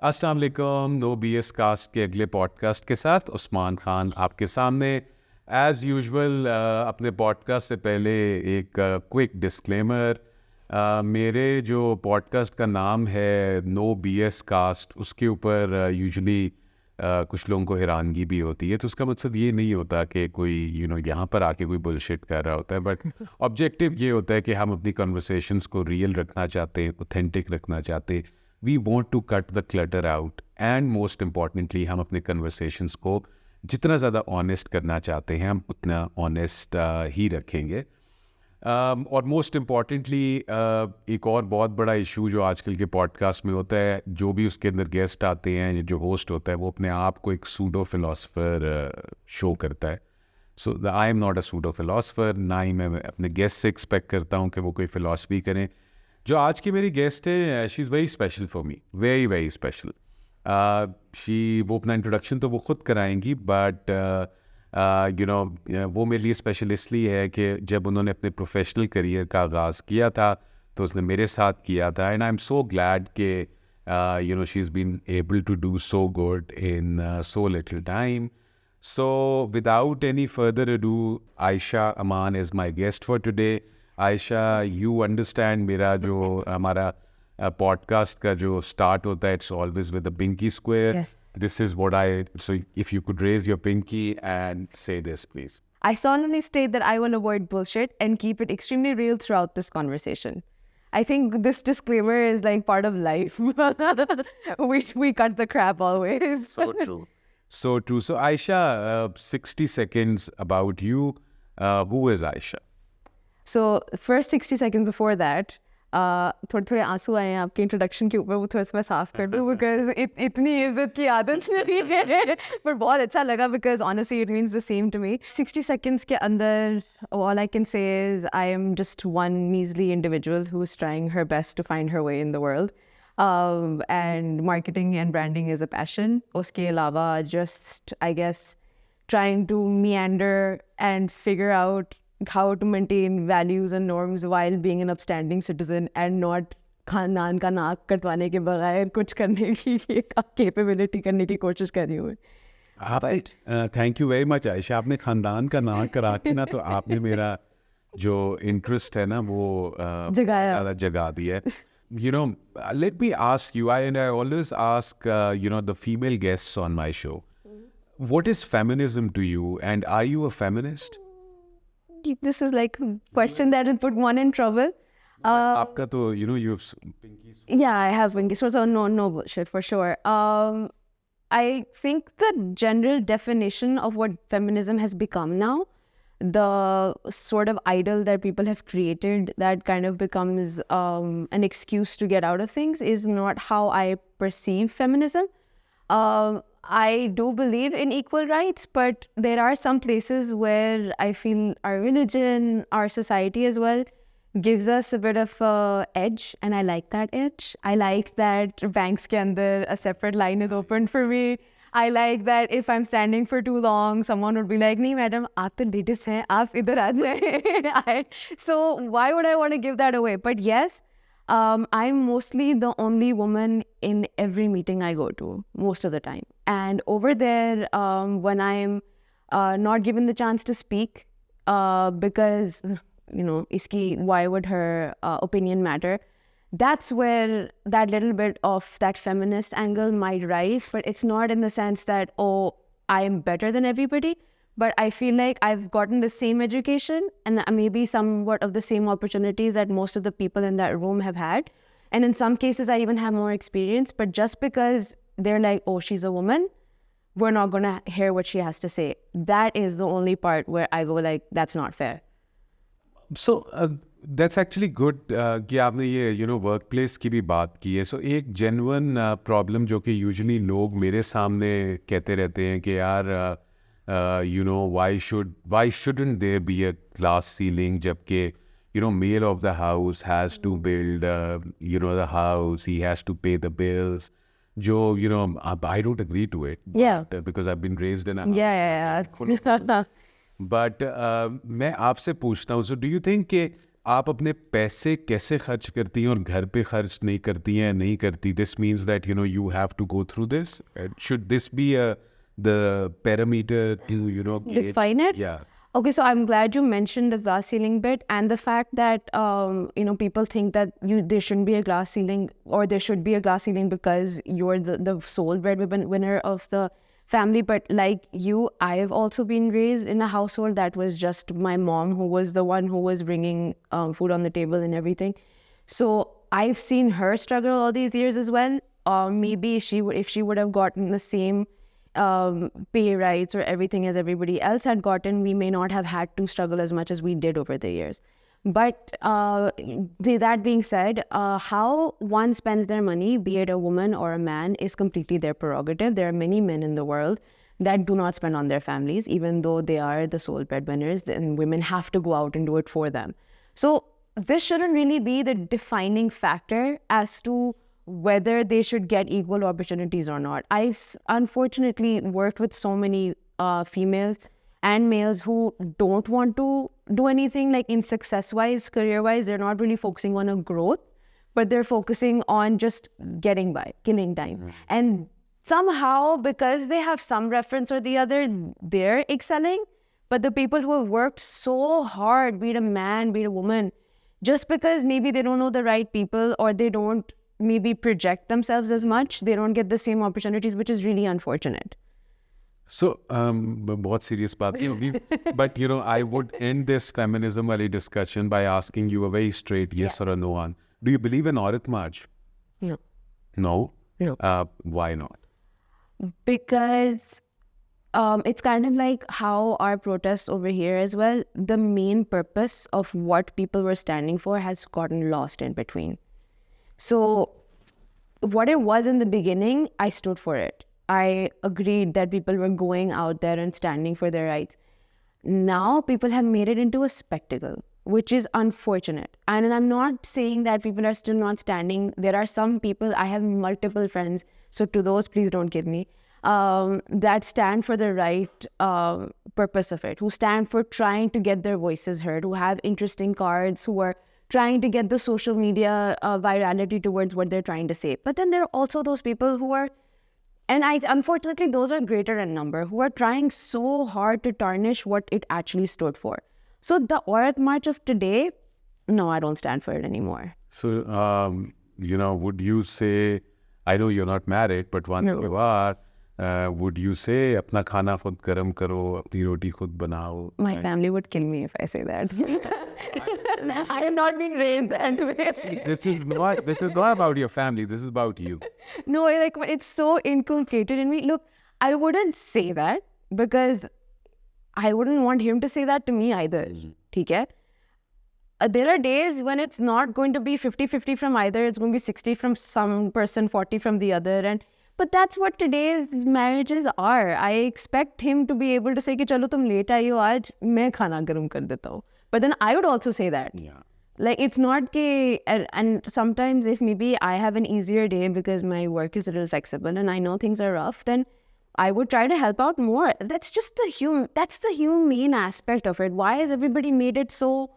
अस्सलाम वालेकुम। No BS cast के अगले पॉडकास्ट के साथ उस्मान खान आपके सामने एज़ यूजुअल। अपने पॉडकास्ट से पहले एक क्विक डिस्क्लेमर। मेरे जो पॉडकास्ट का नाम है नो BS कास्ट, उसके ऊपर यूजुअली कुछ लोगों को हैरानगी भी होती है। तो उसका मकसद ये नहीं होता कि कोई यहाँ पर आके कोई बुलशिट कर रहा होता है, बट ऑब्जेक्टिव ये होता है कि हम अपनी कन्वर्सेशंस को रियल रखना चाहते हैं, ऑथेंटिक रखना चाहते हैं। We want to cut the clutter out and most importantly हम अपने कन्वर्सेशंस को जितना ज़्यादा ऑनेस्ट करना चाहते हैं हम उतना ऑनेस्ट ही रखेंगे। और मोस्ट इम्पॉर्टेंटली एक और बहुत बड़ा इशू जो आजकल के पॉडकास्ट में होता है, जो भी उसके अंदर गेस्ट आते हैं, जो होस्ट होता है, वो अपने आप को एक सूडो फिलोसफर शो करता है। So I am not a pseudo philosopher, ना ही मैं अपने गेस्ट से एक्सपेक्ट करता हूँ कि वो कोई फिलोसफी करें। जो आज की मेरी गेस्ट है, she is very special for me, very very special. वो अपना इंट्रोडक्शन तो वो ख़ुद कराएंगी, बट वो मेरे लिए स्पेशल इसलिए है कि जब उन्होंने अपने प्रोफेशनल करियर का आगाज़ किया था तो उसने मेरे साथ किया था। And I am so glad कि she is been able to do so good in so little time. So, without any further ado, Aisha Aman is my guest for today. Aisha, you understand मेरा जो हमारा podcast का जो start होता है, it's always with a pinky square. Yes. This is what so if you could raise your pinky and say this, please. I solemnly state that I will avoid bullshit and keep it extremely real throughout this conversation. I think this disclaimer is like part of life. we cut the crap always. So true. So true. So Aisha, 60 seconds about you. Who is Aisha? So first 60 seconds before that, थोड़े आंसू आए हैं आपके introduction के ऊपर, वो थोड़ा सा मैं साफ कर दूँ बिकॉज इतनी इज्जत की आदत नहीं है, पर बहुत अच्छा लगा because honestly it means the same to me. 60 seconds के अंदर all I can say is I am just one measly individual who is trying her best to find her way in the world. And marketing and branding is a passion. Uske alawa, just I guess trying to meander and figure out how to maintain values and norms while being an upstanding citizen and not खानदान का नाक कटवाने के बगैर कुछ करने की capability करने की कोशिश कर रही हूँ। Thank you very much Ayesha. आपने खानदान का नाक करा के ना तो आपने मेरा जो इंटरेस्ट है ना वो ज़्यादा जगा दिया है। Let me ask you, I always ask, the female guests on my show, what is feminism to you, and are you a feminist? This is like a question that will put one in trouble. Aapka to, you have pinky. Yeah, I have pinky, so no bullshit for sure. I think the general definition of what feminism has become now, the sort of idol that people have created that kind of becomes an excuse to get out of things, is not how I perceive feminism. I do believe in equal rights, but there are some places where I feel our religion, our society as well, gives us a bit of edge, and I like that edge. I like that banks ke andar a separate line is opened for me. I like that if I'm standing for too long, someone would be like, "Nee, madam, aap to ladies hain, aap idhar aa jaye." So why would I want to give that away? But yes, I'm mostly the only woman in every meeting I go to most of the time. And over there, when I'm not given the chance to speak, because, why would her opinion matter? That's where that little bit of that feminist angle might rise, but it's not in the sense that, oh, I'm better than everybody, but I feel like I've gotten the same education and maybe somewhat of the same opportunities that most of the people in that room have had. And in some cases, I even have more experience, but just because they're like, oh, she's a woman, we're not going to hear what she has to say. That is the only part where I go like, that's not fair. So, that's actually good कि आपने ये work place की भी बात की है। सो एक genuine problem जो कि यूजुअली लोग मेरे सामने कहते रहते हैं कि यार why shouldn't there be a glass ceiling, जबकि male of the house has to build the house, he has to pay the bills. जो I don't agree to it. Yeah. Because I've been raised in a house. Yeah. But मैं आपसे पूछता हूँ, so do you think कि आप अपने पैसे कैसे खर्च करती हैं और घर पे खर्च नहीं करती हैं, नहीं करती, this means that you have to go through this. Should this be the parameter to gauge? Define it? Yeah. Okay, so I'm glad you mentioned the glass ceiling bit and the fact that people think that there shouldn't be a glass ceiling, or there should be a glass ceiling because you're the sole breadwinner of the family. But like you, I've also been raised in a household that was just my mom who was the one who was bringing food on the table and everything. So I've seen her struggle all these years as well. Maybe if she would have gotten the same pay rights or everything as everybody else had gotten, we may not have had to struggle as much as we did over the years. But that being said, how one spends their money, be it a woman or a man, is completely their prerogative. There are many men in the world that do not spend on their families, even though they are the sole breadwinners, and women have to go out and do it for them. So this shouldn't really be the defining factor as to whether they should get equal opportunities or not. I've unfortunately worked with so many females and males who don't want to do anything, like in success-wise, career-wise. They're not really focusing on a growth, but they're focusing on just getting by, killing time. And somehow, because they have some reference or the other, they're excelling. But the people who have worked so hard, be it a man, be it a woman, just because maybe they don't know the right people, or they don't maybe project themselves as much, they don't get the same opportunities, which is really unfortunate. So, बहुत serious बात नहीं होगी, but I would end this feminism वाली discussion by asking you a very straight yes or a no on. Do you believe in Aurat March? No. No? No. Why not? Because it's kind of like how our protests over here as well, the main purpose of what people were standing for has gotten lost in between. So what it was in the beginning, I stood for it. I agreed that people were going out there and standing for their rights. Now people have made it into a spectacle, which is unfortunate. And I'm not saying that people are still not standing. There are some people, I have multiple friends, so to those, please don't kid me, that stand for the right purpose of it, who stand for trying to get their voices heard, who have interesting cards, who are trying to get the social media virality towards what they're trying to say. But then there are also those people who are, and unfortunately those are greater in number, who are trying so hard to tarnish what it actually stood for. So the Aurat March of today, no, I don't stand for it anymore. So, would you say, I know you're not married, but once you are, would you say, अपना खाना खुद गरम करो, अपनी रोटी खुद बनाओ? My family would kill me if I say that. I am not being raised that way. This is not about your family. This is about you. No, like it's so inculcated in me. Look, I wouldn't say that because I wouldn't want him to say that to me either. ठीक है? There are days when it's not going to be 50-50 from either. It's going to be 60 from some person, 40 from the other. But that's what today's marriages are. I expect him to be able to say कि चलो तुम late आई हो आज, मैं खाना गरम कर देता हूँ. But then I would also say that. Yeah. Like it's not que, and sometimes if maybe I have an easier day because my work is a little flexible and I know things are rough, then I would try to help out more. That's just that's the humane aspect of it. Why has everybody made it so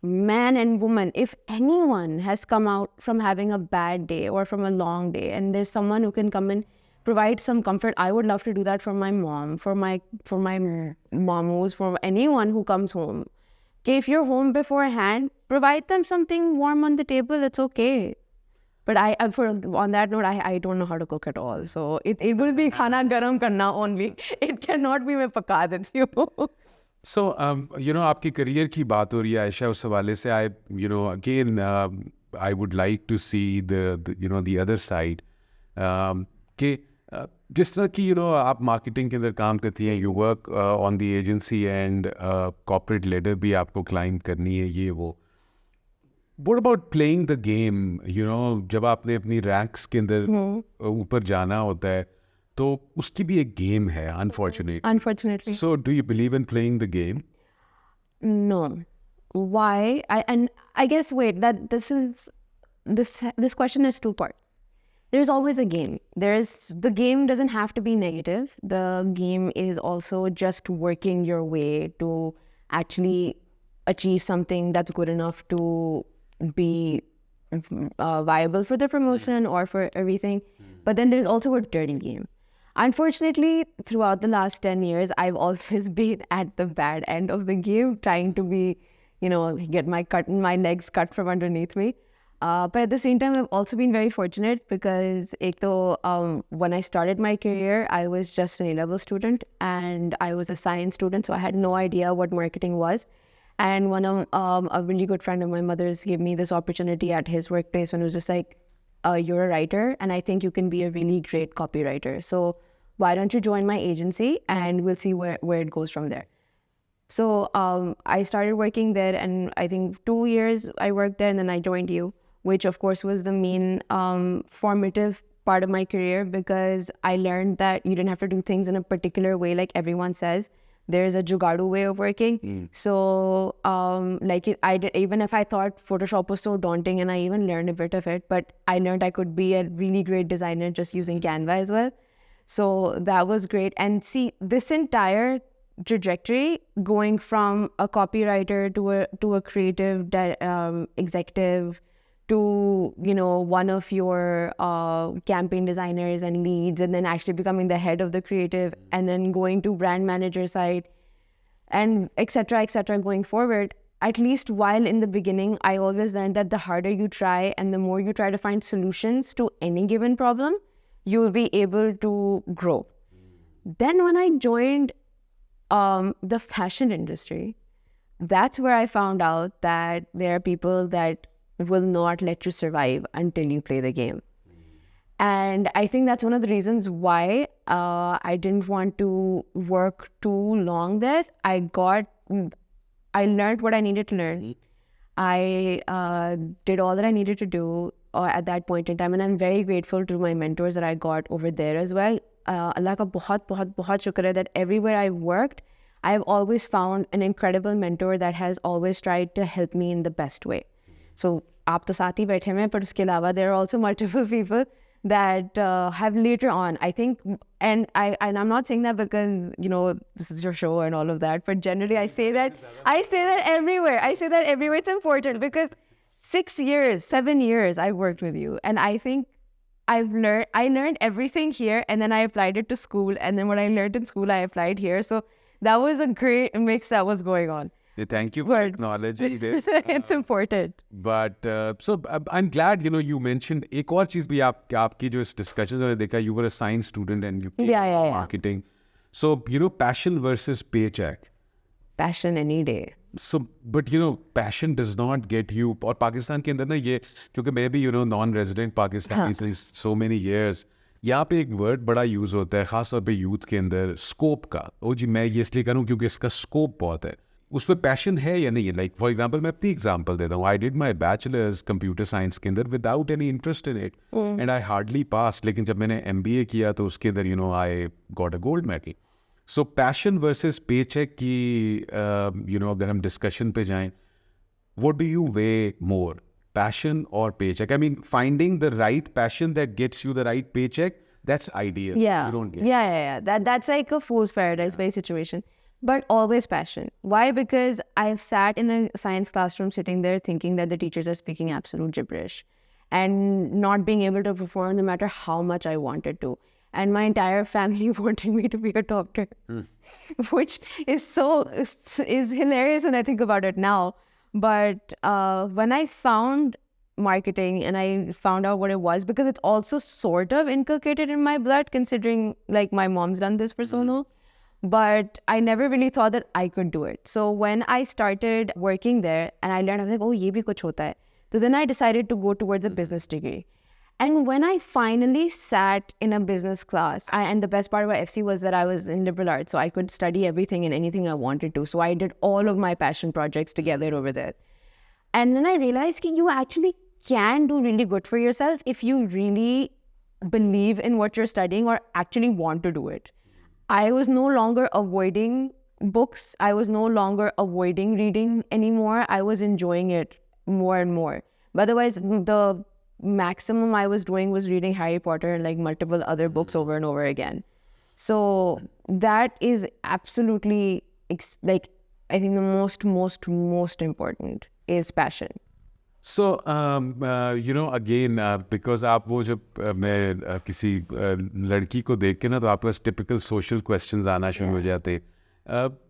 man and woman? If anyone has come out from having a bad day or from a long day and there's someone who can come and provide some comfort, I would love to do that for my mom, for my mamus, for anyone who comes home. Okay, if you're home beforehand, provide them something warm on the table, it's okay. But on that note, I don't know how to cook at all. So it will be khana garam karna only. It cannot be मैं पका देती हूँ. So, आपकी career की बात हो रही है आयशा, उस हवाले से again, I would like to see the other side. कि जिस तरह की आप मार्केटिंग के अंदर काम करती हैं, you work on the agency and corporate ladder भी आपको क्लाइंब करनी है, ये वो. What about playing the game? जब आपने अपनी रैंक्स के अंदर ऊपर जाना होता है, तो उसकी भी एक गेम है, unfortunately. So, do you believe in playing the game? No. Why? I guess this question has two parts. There's always a game. The game doesn't have to be negative. The game is also just working your way to actually achieve something that's good enough to be viable for the promotion or for everything. But then there's also a dirty game. Unfortunately, throughout the last 10 years, I've always been at the bad end of the game, trying to be, get my legs cut from underneath me. But at the same time, I've also been very fortunate because when I started my career, I was just an A-level student and I was a science student, so I had no idea what marketing was. And one of a really good friend of my mother's gave me this opportunity at his workplace when it was just like, you're a writer and I think you can be a really great copywriter. So why don't you join my agency and we'll see where it goes from there. So I started working there, and I think 2 years I worked there, and then I joined you, which of course was the main formative part of my career, because I learned that you didn't have to do things in a particular way like everyone says. There's a jugadu way of working. So even if I thought Photoshop was so daunting, and I even learned a bit of it, but I learned I could be a really great designer just using Canva as well. So that was great. And see, this entire trajectory going from a copywriter to a creative executive to one of your campaign designers and leads, and then actually becoming the head of the creative, and then going to brand manager side, and etc. Going forward, at least while in the beginning, I always learned that the harder you try and the more you try to find solutions to any given problem, you'll be able to grow. Then when I joined the fashion industry, that's where I found out that there are people that will not let you survive until you play the game. And I think that's one of the reasons why I didn't want to work too long there. I learned what I needed to learn. I did all that I needed to do at that point in time, and I'm very grateful to my mentors that I got over there as well. Allah ka bahut bahut bahut shukr hai that everywhere I worked, I've always found an incredible mentor that has always tried to help me in the best way. So आप तो साथ ही बैठे हैं, पर उसके अलावा there are also multiple people that have later on, I think, and I'm not saying that because this is your show and all of that, but generally I say that everywhere. It's important because 7 years I've worked with you, and I think I learned everything here, and then I applied it to school, and then what I learned in school I applied here. So that was a great mix that was going on. Thank you for acknowledging this. It's important. But so I'm glad you mentioned एक और चीज भी आपकी जो इस discussion में देखा, you were a science student and you came to marketing. So passion versus paycheck. Passion any day. So but passion does not get you. और पाकिस्तान के अंदर ना ये, क्योंकि मैं भी non-resident Pakistani since so many years, यहाँ पे एक वर्ड बड़ा यूज होता है खास तौर पे यूथ के अंदर, स्कोप का. ओ जी मैं ये इसलिए करूँ क्योंकि इसका स्कोप बहुत है. उस पर पैशन है या नहीं है? लाइक फॉर एग्जांपल मैं अपनी एग्जांपल देता हूँ. I did my bachelors computer science के अंदर without any interest in it, and I hardly pass. लेकिन जब मैंने MBA किया तो उसके अंदर आई गॉट अ गोल्ड मेडल. सो पैशन वर्सेस पेचेक की अगर हम डिस्कशन पे जाएं, what do you weigh more, passion or paycheck? I mean, finding the right passion that gets you the right paycheck, that's ideal. Yeah. You don't get That's like a fool's paradise-based situation. But always passion. Why? Because I've sat in a science classroom sitting there thinking that the teachers are speaking absolute gibberish and not being able to perform no matter how much I wanted to. And my entire family wanting me to be a doctor, which is hilarious when I think about it now. But when I found marketing and I found out what it was, because it's also sort of inculcated in my blood, considering like my mom's done this for so long, but I never really thought that I could do it. So when I started working there and I learned, I was like, oh, ye bhi kuch hota hai. So then I decided to go towards a business degree. And when I finally sat in a business class, and the best part about FC was that I was in liberal arts, so I could study everything and anything I wanted to. So I did all of my passion projects together over there. And then I realized that you actually can do really good for yourself if you really believe in what you're studying or actually want to do it. I was no longer avoiding books. I was no longer avoiding reading anymore. I was enjoying it more and more. But otherwise, the maximum I was doing was reading Harry Potter and like multiple other books over and over again. So that is absolutely I think the most important is passion. So, again, because आप वो जब मैं किसी लड़की को देख के ना तो आपके पास typical social questions आना शुरू हो जाते.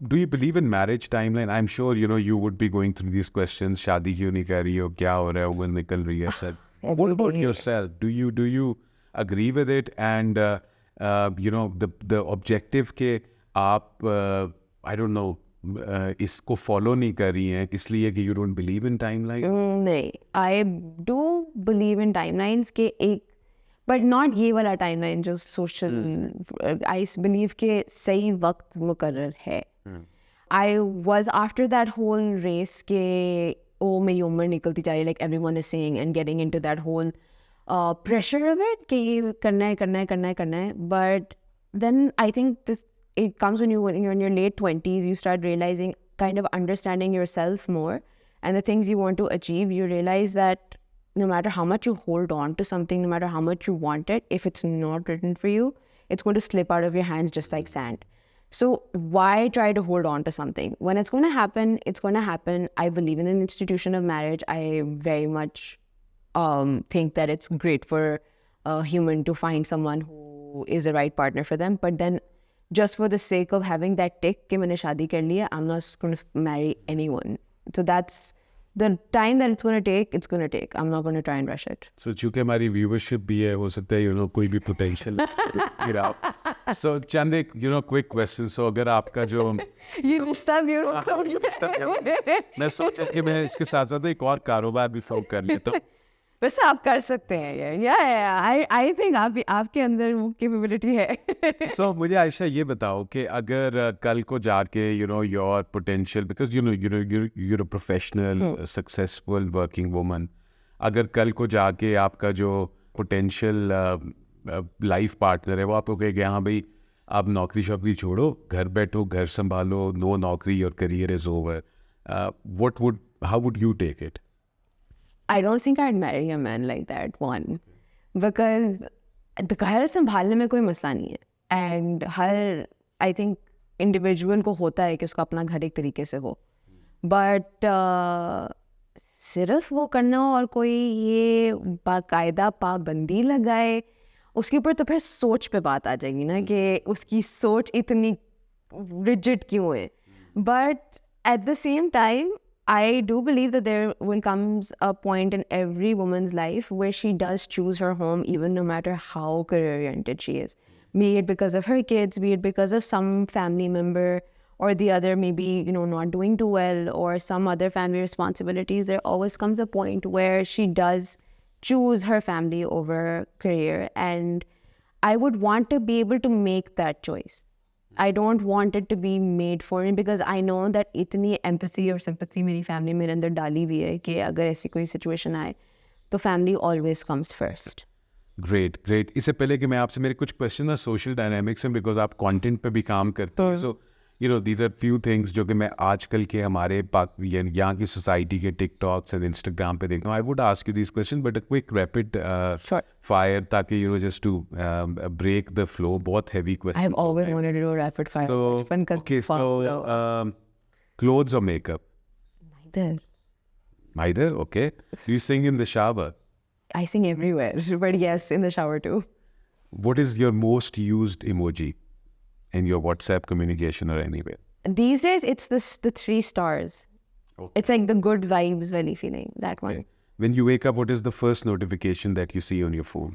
Do you believe in marriage timeline? I'm sure you would be going through these questions. शादी क्यों नहीं कर रही हो? क्या हो रहा है? उम्र निकल रही है sir. What about yourself? Do you agree with it? And the objective के आप I don't know इसको follow नहीं कर रही हैं इसलिए कि you don't believe in timeline? नहीं, I do believe in timelines के एक, but not ये वाला timeline जो social. I believe के सही वक्त मुकर्रर है. I was after that whole race के मेरी उम्र निकलती जा रही, like everyone is saying, and getting into that whole pressure of it कि ये करना है. But then I think it comes when you're in your late 20s, you start realizing, kind of understanding yourself more and the things you want to achieve. You realize that no matter how much you hold on to something, no matter how much you want it, if it's not written for you, it's going to slip out of your hands just like sand. So why try to hold on to something? When it's going to happen, it's going to happen. I believe in an institution of marriage. I very much think that it's great for a human to find someone who is the right partner for them. But then just for the sake of having that tick कि मैंने शादी कर लिया, I'm not going to marry anyone. So that's the time that it's going to take, it's going to take. I'm not going to try and rush it. So चूँकि हमारी viewership भी है, हो सकता है कोई भी potential So चंद एक quick question. So अगर आपका जो ये रिश्ता मैं सोचा कि मैं इसके साथ साथ एक और कारोबार भी फॉर्म कर लेता हूँ. वैसे आप कर सकते हैं ये. I think आपके अंदर वो capability है. So मुझे आयशा ये बताओ कि अगर कल को जाके your potential, because you're a professional successful working woman, अगर कल को जाके आपका जो potential life partner है वो आपको कहे हाँ भाई आप नौकरी शौकरी छोड़ो, घर बैठो, घर संभालो, no नौकरी, your career is over, how would you take it? I don't think I'd marry a man like that, one. Because घर संभालने में कोई मसला नहीं है. And her, I think, individual को होता है कि उसका अपना घर एक तरीके से हो. But सिर्फ वो करना और कोई ये बाकायदा पाबंदी लगाए, उसके ऊपर तो फिर सोच पे बात आ जाएगी ना कि उसकी सोच इतनी rigid क्यों है. But at the same time, I do believe that there comes a point in every woman's life where she does choose her home, even no matter how career-oriented she is. Be it because of her kids, be it because of some family member or the other maybe, not doing too well, or some other family responsibilities. There always comes a point where she does choose her family over career. And I would want to be able to make that choice. I don't want it to be made for me because I know that इतनी empathy और sympathy मेरी family मेरे अंदर डाली हुई है कि अगर ऐसी कोई situation आए तो family always comes first. Great. इससे पहले कि मैं आपसे मेरे कुछ क्वेश्चन ना सोशल डायनामिक्स हैं, बिकॉज आप कंटेंट पे भी काम करते हैं. सो these are few things जो कि मैं आजकल के हमारे यहाँ की सोसाइटी के टिकटॉक्स एंड इंस्टाग्राम पे देखता हूँ. I would ask you this question but quick rapid fire ताकि just to break the flow. बहुत heavy question. I have always wanted to do rapid fire. So clothes or makeup? Neither. Okay. Do you sing in the shower? I sing everywhere, but yes, in the shower too. What is your most used emoji in your WhatsApp communication or anywhere? These days, it's the 3 stars. Okay. It's like the good vibes valley feeling, that one. Okay. When you wake up, what is the first notification that you see on your phone?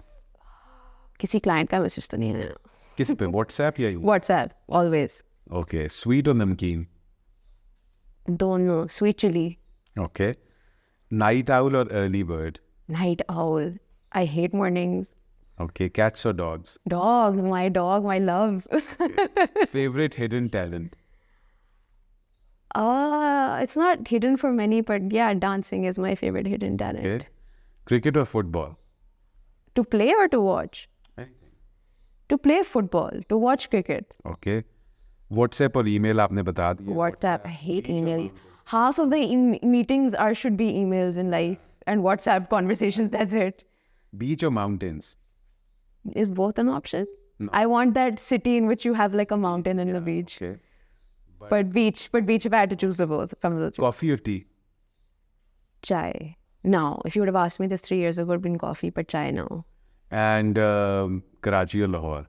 किसी client का message तो नहीं है. किस पे? WhatsApp या WhatsApp, always. Okay. Sweet or namkeen? Don't know. Sweet chili. Okay. Night owl or early bird? Night owl. I hate mornings. Okay. Cats or dogs? Dogs. My dog, my love. Okay. Favorite hidden talent? It's not hidden for many, but yeah, dancing is my favorite hidden talent. Okay. Cricket or football? To play or to watch? Anything. To play football. To watch cricket. Okay. WhatsApp or email आपने बता दिया. WhatsApp. I hate emails. Half of the meetings should be emails in life and WhatsApp conversations. That's it. Beach or mountains? Is both an option? No. I want that city in which you have like a mountain and a beach. Okay. But beach, if I had to choose the both, from the Coffee or tea? chai. Now, if you would have asked me this 3 years ago, it would have been coffee, but chai now. And Karachi or Lahore?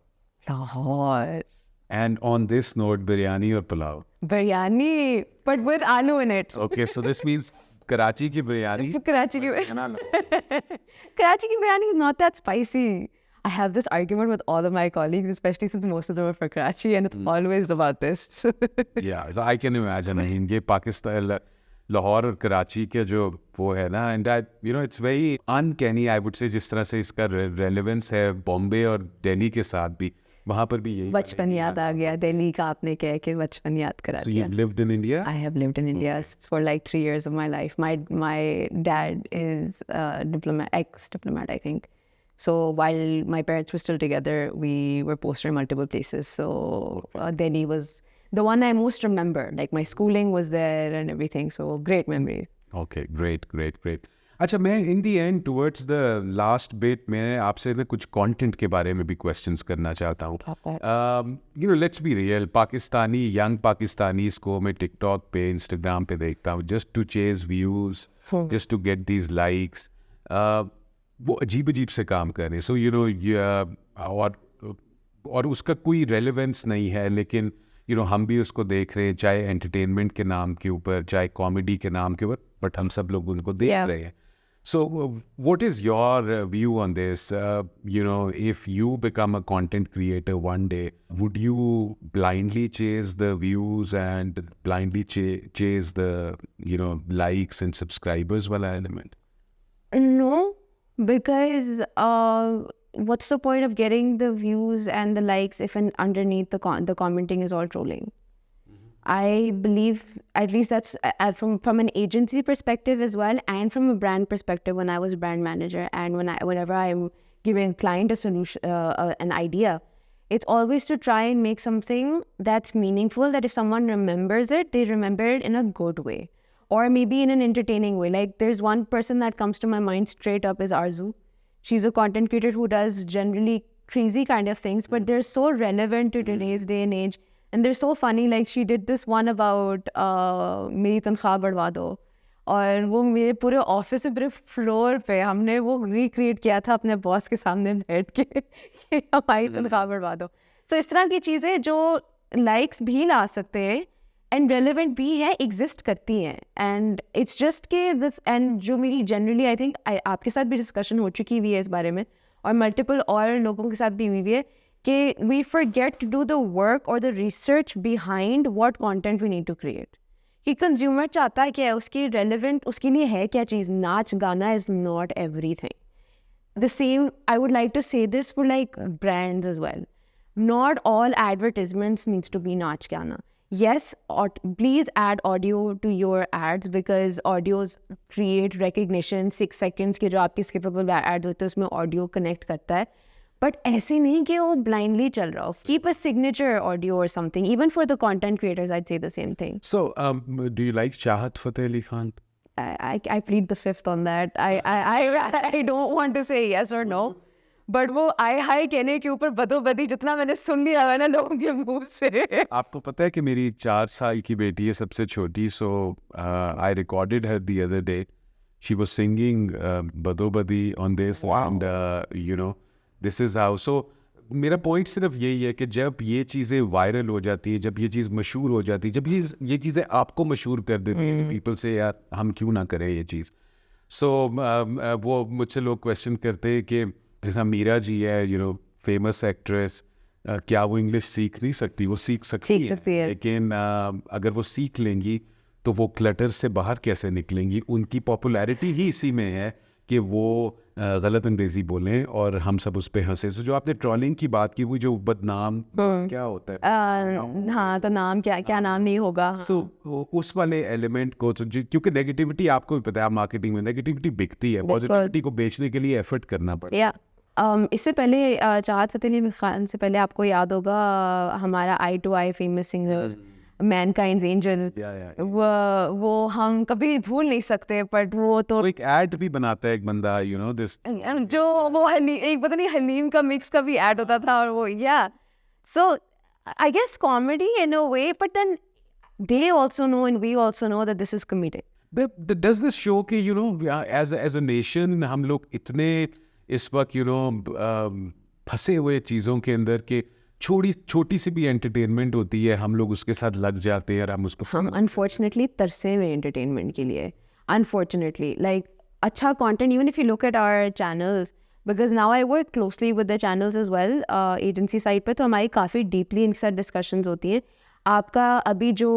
Lahore. And on this note, biryani or pulao? Biryani, but with aloo in it. Okay, so this means Karachi ki biryani. Karachi ki Karachi ki biryani is not that spicy. I have this argument with all of my colleagues, especially since most of them are from Karachi, and it's always about this. Yeah, so I can imagine. I mean, ये पाकिस्तान लाहौर और कराची के जो वो है ना, and that it's very uncanny, I would say, जिस तरह से इसका relevance है बॉम्बे और दिल्ली के साथ भी, वहाँ पर भी यही बचपन याद आ गया दिल्ली का, आपने कह के बचपन याद करा So दिया. you've lived in India? I have lived in India for like 3 years of my life. My dad is ex-diplomat, I think. So while my parents were still together, we were posted in multiple places. So Delhi was the one I most remember. Like my schooling was there and everything. So great memories. Okay, great. अच्छा, मैं in the end towards the last bit मैं आपसे ना कुछ content के बारे में भी questions करना चाहता हूँ. Let's be real, Pakistani young Pakistanis को मैं TikTok पे, Instagram पे देखता हूँ just to chase views, just to get these likes. वो अजीब से काम कर रहे हैं. So और उसका कोई रेलेवेंस नहीं है, लेकिन हम भी उसको देख रहे हैं, चाहे एंटरटेनमेंट के नाम के ऊपर, चाहे कॉमेडी के नाम के ऊपर, बट हम सब लोग उनको देख रहे हैं. So what is your view on this? If you become a content creator one day, would you blindly chase the views and blindly chase the likes and subscribers wala element? No, because what's the point of getting the views and the likes if underneath the commenting is all trolling? I believe, at least that's from an agency perspective as well, and from a brand perspective. When I was brand manager, and whenever I'm giving a client a solution, an idea, it's always to try and make something that's meaningful. That if someone remembers it, they remember it in a good way, or maybe in an entertaining way. Like there's one person that comes to my mind straight up is Arzu. She's a content creator who does generally crazy kind of things, but they're so relevant to today's day and age. And they're so funny. Like she did this one about मेरी तनख्वाह बढ़वा दो, और वो मेरे पूरे office में पूरे फ्लोर पे हमने वो रिक्रिएट किया था अपने बॉस के सामने बैठ के कि हमारी तनख्वाह बढ़वा दो. तो इस तरह की चीज़ें जो लाइक्स भी ला सकते हैं एंड रेलिवेंट भी है, एग्जिस्ट करती हैं. एंड इट्स जस्ट के दिस, एंड जो मेरी जनरली आई थिंक आपके साथ भी डिस्कशन हो चुकी हुई है इस बारे में, और मल्टीपल और लोगों के साथ भी हुई हुई है, कि we forget to do the work or the research behind what content we need to create. कि consumer चाहता है क्या है, उसकी relevant, उसके लिए है क्या चीज़. नाच गाना is not everything. The same, I would like to say this for like brands as well. Not all advertisements needs to be नाच गाना. Yes, please add audio to your ads, because audios create recognition. 6 seconds के जो आपके skippable ads होते हैं उसमें audio connect करता है. But ऐसे नहीं कि वो blindly चल रहा हो. Keep a signature audio or something. Even for the content creators, I'd say the same thing. So, do you like Chahat Fateh Ali Khan? I plead the fifth on that. I don't want to say yes or no. But वो हाय कहने के ऊपर बदोबदी जितना मैंने सुन लिया है ना लोगों के मुंह से. आपको पता है कि मेरी 4 साल की बेटी है, सबसे छोटी. So I recorded her the other day. She was singing बदोबदी on this. Wow. And this is how. So मेरा पॉइंट सिर्फ यही है कि जब ये चीज़ें वायरल हो जाती हैं, जब ये चीज़ मशहूर हो जाती है, जब ये चीज़ें आपको मशहूर कर देती हैं, पीपल से यार हम क्यों ना करें ये चीज़. सो वो मुझसे लोग क्वेश्चन करते हैं कि जैसा मीरा जी है, फेमस एक्ट्रेस, क्या वो इंग्लिश सीख नहीं सकती? वो सीख सकती है, लेकिन अगर वो सीख लेंगी तो वो क्लटर से बाहर कैसे निकलेंगी? उनकी पॉपुलैरिटी ही इसी में है कि वो गलत अंग्रेजी बोलें और हम सब उस पर हंसे. तो जो आपने ट्रॉलिंग की बात की, वो जो बदनाम क्या होता है, हाँ तो नाम क्या नाम नहीं होगा. तो उस वाले एलिमेंट को, क्योंकि नेगेटिविटी आपको भी पता है, मार्केटिंग में नेगेटिविटी बिकती है, पॉजिटिविटी को बेचने के लिए एफर्ट करना पड़ता है. इससे पहले चाहत फतेह अली खान से पहले आपको याद होगा हमारा I to I famous singer mankind's angel, वो हम कभी भूल नहीं सकते. बट वो तो एक ऐड भी बनाता है एक बंदा, दिस जो वो एक पता नहीं हलीम का मिक्स का भी ऐड होता था, और वो so I guess comedy in a way, but then they also know and we also know that this is comedic. Does this show कि you know as a nation हम लोग इतने इस वक्त you know फंसे हुए चीज़ों के अंदर के छोटी सी भी एंटरटेनमेंट होती है हम लोग उसके साथ लग जाते हैं और हम उसको हम अनफॉर्चुनेटली तरसे में एंटरटेनमेंट के लिए, अनफॉर्चुनेटली लाइक अच्छा content, even if you look at our channels, because now I work closely with the channels as well agency side पे, तो हमारी काफ़ी डीपली इनके साथ डिस्कशंस होती हैं. आपका अभी जो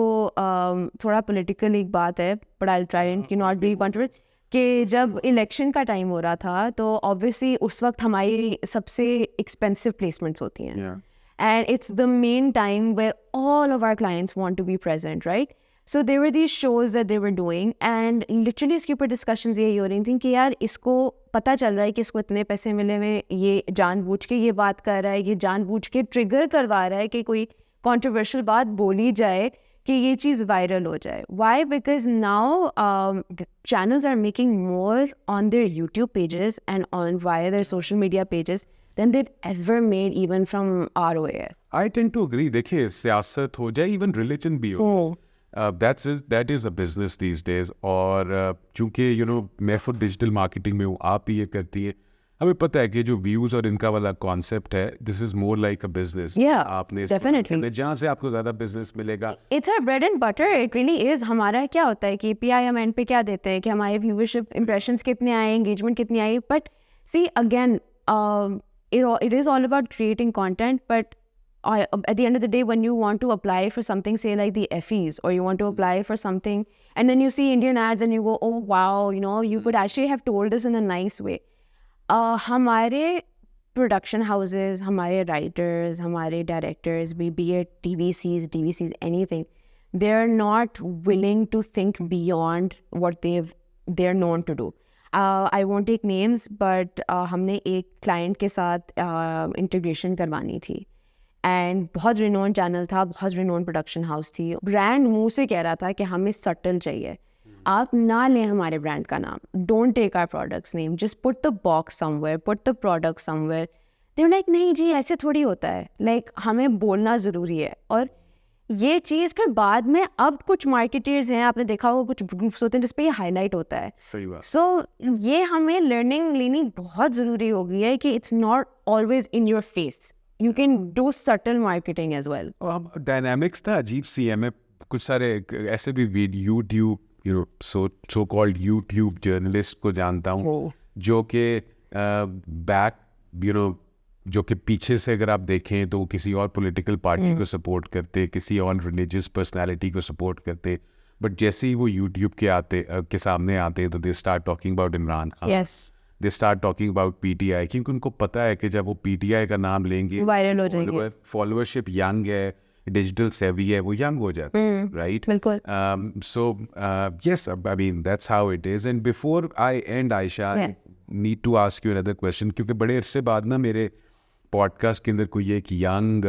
थोड़ा पॉलिटिकल एक बात है, but I try and not be controversial, कि जब इलेक्शन का टाइम हो रहा था तो ऑब्वियसली उस वक्त हमारी सबसे एक्सपेंसिव प्लेसमेंट्स होती हैं. And it's the main time where all of our clients want to be present, right? So there were these shows that they were doing, and literally इसके ऊपर discussions यही हो रही थी कि यार इसको पता चल रहा है कि इसको इतने पैसे मिले हुए, ये जानबूझ के ये बात कर रहा है, ये जानबूझ के ट्रिगर करवा रहा है कि कोई controversial बात बोली जाए कि ये चीज़ वायरल हो जाए. Why? Because now channels are making more on their YouTube pages and on via their social media pages than they've ever made even from ROAS. I tend to agree. देखिए सियासत हो जाए, even religion भी हो, that is a business these days. और चूंकि you know मैं खुद डिजिटल मार्केटिंग में हूँ, आप भी ये करती है, हमें पता है कि जो व्यूज और इनका वाला कॉन्सेप्ट है, this is more like a business. आपने definitely जहाँ से आपको ज्यादा बिजनेस मिलेगा. It's our bread and butter. It really is. हमारा क्या होता है कि KPI हम एंड पे क्या देते हैं कि हमारे व्यूवरशिप इंप्रेशंस कितने आए, एंगेजमेंट कितनी आई. But see again it is all about creating content, but at the end of the day, when you want to apply for something, say like the FEs, or you want to apply for something, and then you see Indian ads and you go, oh wow, you know, you could actually have told this in a nice way. हमारे production houses, हमारे writers, हमारे directors, be it DVCs, anything, they're not willing to think beyond what they're known to do. I won't take names, but हमने एक client के साथ integration करवानी थी, and बहुत renowned channel था, बहुत renowned production house थी. Brand मुंह से कह रहा था कि हमें subtle चाहिए, आप ना लें हमारे brand का नाम, don't take our product's name, just put the box somewhere, put the product somewhere. They're like नहीं जी ऐसे थोड़ी होता है, like हमें बोलना ज़रूरी है. और ये चीज़ फिर बाद में अब कुछ मार्केटर्स हैं, आपने देखा होगा कुछ ग्रुप्स होते हैं जिस पे ये हाईलाइट होता है. सही बात. सो ये हमें लर्निंग लेनी बहुत ज़रूरी हो गई है कि it's not always in your face, you can do subtle marketing as well. Dynamics था अजीब सी है. मैं कुछ सारे ऐसे भी YouTube you know so called YouTube journalist को जानता हूँ जो कि बैक यू नो जो कि पीछे से अगर आप देखें तो किसी और पॉलिटिकल पार्टी को सपोर्ट करते, किसी और रिलीजियस पर्सनालिटी को सपोर्ट करते, बट जैसे ही वो यूट्यूब के सामने आते तो they start talking about Imran Khan, they start talking about PTI, क्योंकि उनको पता है कि जब वो PTI का नाम लेंगे वायरल हो जाएंगे, फॉलोअरशिप यंग है, डिजिटल सेवी है, वो यंग हो जाते हैं, राइट? बिल्कुल. So yes, I mean that's how it is. And before I end, Aisha, I need to ask you another question, क्योंकि बड़े अरसे बाद ना मेरे पॉडकास्ट के अंदर कोई एक यंग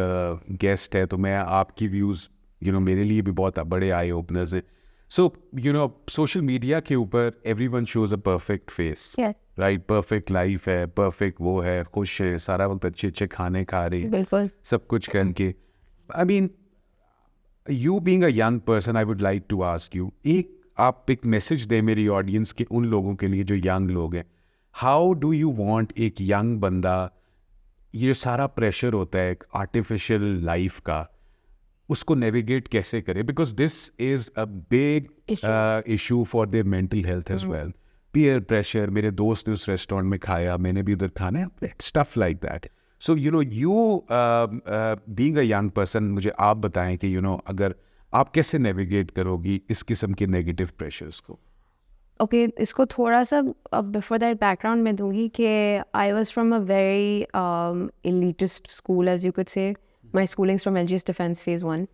गेस्ट है, तो मैं आपकी व्यूज़ यू नो मेरे लिए भी बहुत बड़े आई ओपनर्स है. So you know social media के ऊपर everyone shows a perfect face, right? Perfect life है, परफेक्ट वो है, खुश है, सारा वक्त अच्छे अच्छे खाने खा रही है, सब कुछ करके. I mean you being a young person, I would like to ask you, आप एक मैसेज दे मेरी ऑडियंस के उन लोगों के लिए जो यंग लोग हैं. हाउ डू यू वांट एक यंग बंदा, ये सारा प्रेशर होता है आर्टिफिशियल लाइफ का, उसको नेविगेट कैसे करे? Because this is a big issue for their mental health as well. Peer pressure, मेरे दोस्त ने उस रेस्टोरेंट में खाया, मैंने भी उधर खाना है, stuff like that. So you know you being a young person, मुझे आप बताएं कि यू नो अगर आप कैसे नेविगेट करोगी इस किस्म के नेगेटिव प्रेशर्स को. ओके, इसको थोड़ा सा बिफोर दैट बैकग्राउंड में दूंगी कि I was from a very elitist school, as you could say. My schooling's from LGS Defense Phase 1.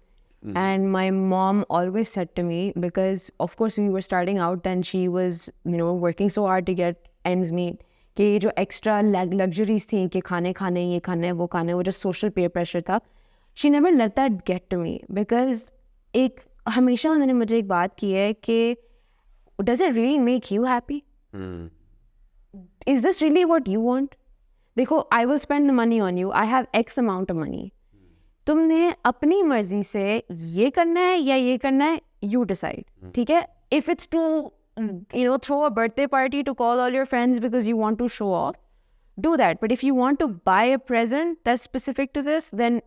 And my mom always said to me, because of course we were starting out, then she was you know working so hard to get ends meet, कि ये जो extra luxuries थी कि खाने ये खाने वो खाने, वो जो सोशल पेयर प्रेशर था, she never let that get to me. Because एक हमेशा उन्होंने मुझे एक बात की है कि does it really make you happy? Is this really what you want? देखो, I will spend the money on you. I have X amount of money. तुमने अपनी मर्जी से ये करना है या ये करना है, you decide. ठीक है? If it's to throw a birthday party to call all your friends because you want to show off, do that. But if you want to buy a present that's specific to this, then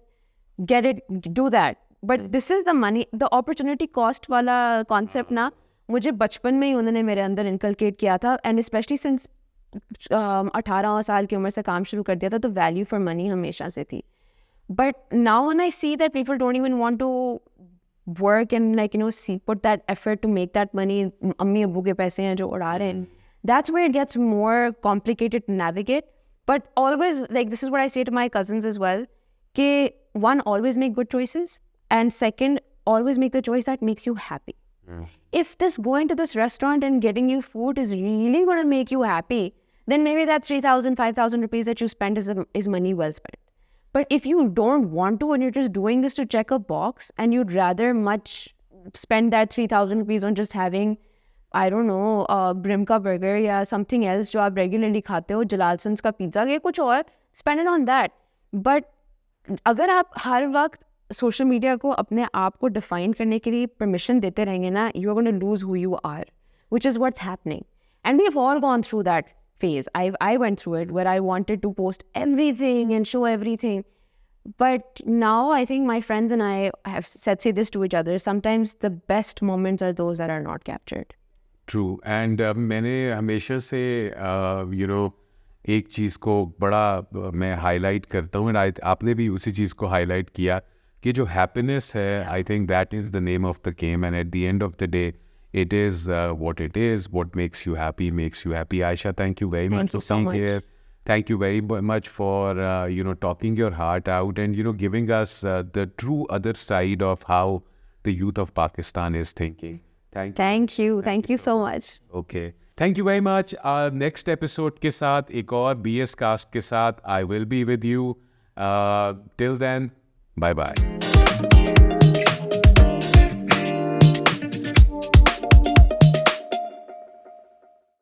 get it, do that. But this is the money, the opportunity cost वाला concept ना मुझे बचपन में ही उन्होंने मेरे अंदर inculcate किया था, and especially since 18 साल की उम्र से काम शुरू कर दिया था, तो value for money हमेशा से थी. But now when I see that people don't even want to work and put that effort to make that money, अम्मी अब्बू के पैसे हैं जो उड़ा रहे हैं, that's where it gets more complicated to navigate. But always, this is what I say to my cousins as well, कि one, always make good choices, and second, always make the choice that makes you happy. If this going to this restaurant and getting you food is really going to make you happy, then maybe that 3,000, 5,000 rupees that you spend is money well spent. But if you don't want to and you're just doing this to check a box, and you'd rather much spend that 3,000 rupees on just having, I don't know, Brimka burger या something else जो आप regularly खाते हो, जलालसन्स का pizza या कुछ और, spend it on that. But अगर आप हर वक्त सोशल मीडिया को अपने आप को डिफाइन करने के लिए परमिशन देते रहेंगे ना, you are going to lose who you are, which is what's happening. And we have all gone through that phase. I went through it where I wanted to post everything and show everything. But now I think my friends and I have say this to each other. Sometimes the best moments are those that are not captured. True. And मैंने हमेशा से एक चीज़ को बड़ा मैं highlight करता हूँ, and आपने भी उसी चीज़ को हाईलाइट किया कि जो हैप्पीनेस है, I think that is the name of the game, and at the end of the day it is what it is. What makes you happy makes you happy. Aisha, thank you very much for being here. Thank you very much for talking your heart out and giving us the true other side of how the youth of Pakistan is thinking. Thank you so much. Okay, thank you very much. Next episode के साथ एक और BS cast के साथ I will be with you. Till then, bye bye.